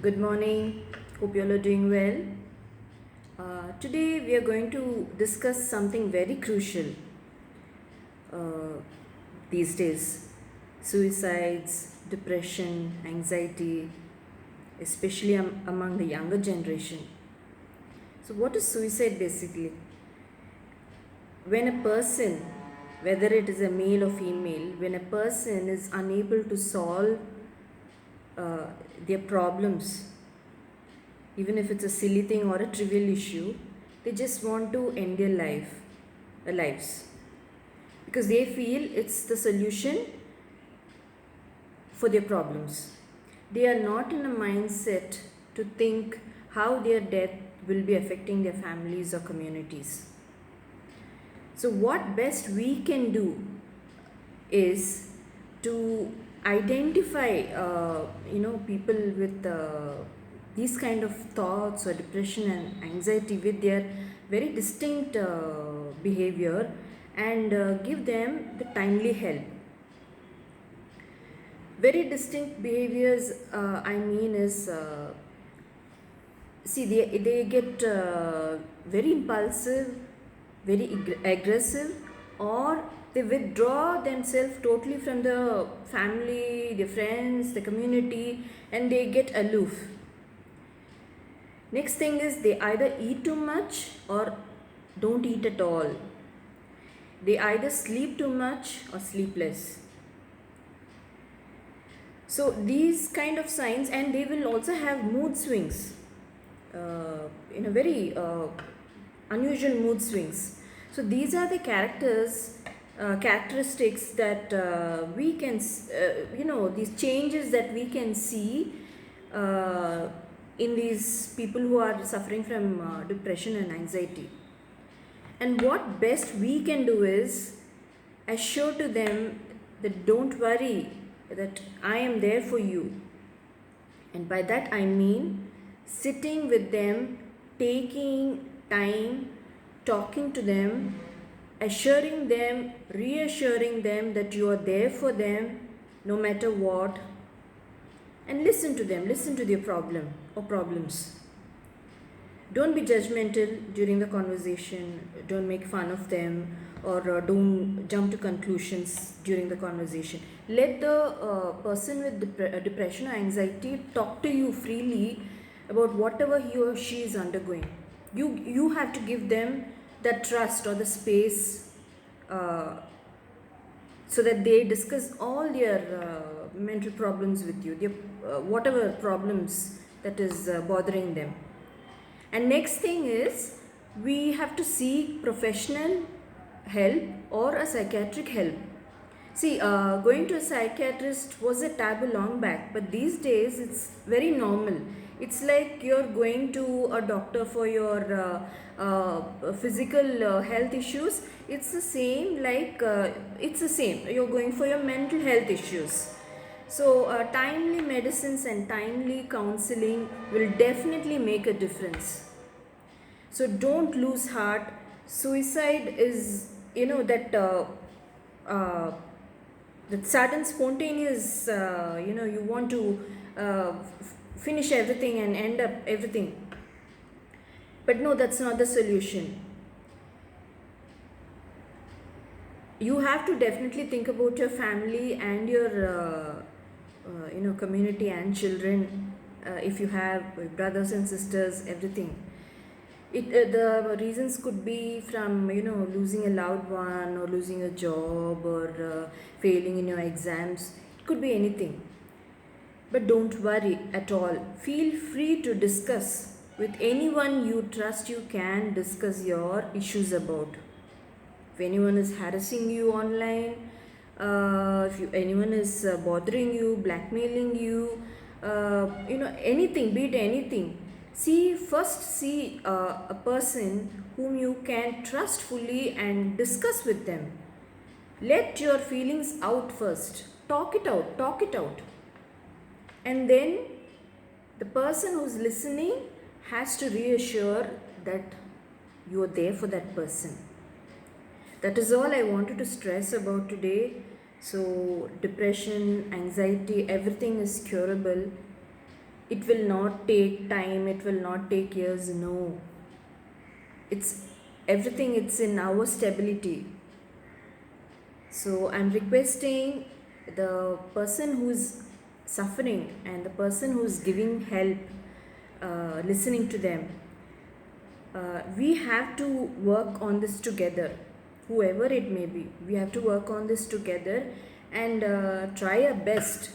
Good morning. Hope you all are doing well. Today we are going to discuss something very crucial uh, these days: suicides, depression, anxiety, especially among the younger generation. So, what is suicide basically? When a person, whether it is a male or female, when a person is unable to solve uh, their problems, even if it's a silly thing or a trivial issue, they just want to end their lives, because they feel it's the solution for their problems. They are not in a mindset to think how their death will be affecting their families or communities. So, what best we can do is to identify people with these kind of thoughts or depression and anxiety with their very distinct behavior, and give them the timely help. Very distinct behaviors, I mean, is see, they get very impulsive, very aggressive, or they withdraw themselves totally from the family, their friends, the community, and they get aloof. Next thing is, they either eat too much or don't eat at all. They either sleep too much or sleep less. So these kind of signs, and they will also have mood swings, in a very unusual mood swings. So these are the characteristics that we can, these changes that we can see uh, in these people who are suffering from depression and anxiety. And what best we can do is assure to them that don't worry, that I am there for you. And by that I mean sitting with them, taking time, talking to them, assuring them, reassuring them that you are there for them no matter what, and listen to them, listen to their problem or problems. Don't be judgmental during the conversation, don't make fun of them, or don't jump to conclusions during the conversation. Let the person with depression or anxiety talk to you freely about whatever he or she is undergoing. You have to give them that trust or the space, uh, so that they discuss all their mental problems with you, their whatever problems that is bothering them. And next thing is, we have to seek professional help or a psychiatric help. See, going to a psychiatrist was a taboo long back, but these days it's very normal. It's like you're going to a doctor for your physical health issues. It's the same, it's the same. You're going for your mental health issues. So, timely medicines and timely counseling will definitely make a difference. So, don't lose heart. Suicide is, uh, that sudden spontaneous, you want to finish everything and end up everything. But no, that's not the solution. You have to definitely think about your family and your community and children, if you have brothers and sisters, everything. The reasons could be from losing a loved one, or losing a job, or failing in your exams. It could be anything. But don't worry at all. Feel free to discuss with anyone you trust. You can discuss your issues about. If anyone is harassing you online, if anyone is bothering you, blackmailing you, anything, be it anything. See a person whom you can trust fully and discuss with them. Let your feelings out first. Talk it out, talk it out. And then the person who's listening has to reassure that you are there for that person. That is all I wanted to stress about today. So, depression, anxiety, everything is curable. It will not take time, it will not take years. No, it's everything, it's in our stability. So I'm requesting the person who's suffering and the person who's giving help, listening to them, we have to work on this together, whoever it may be. We have to work on this together and try our best,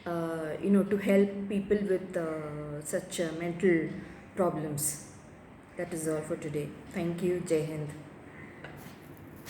to help people with such mental problems. That is all for today. Thank you. Jai Hind.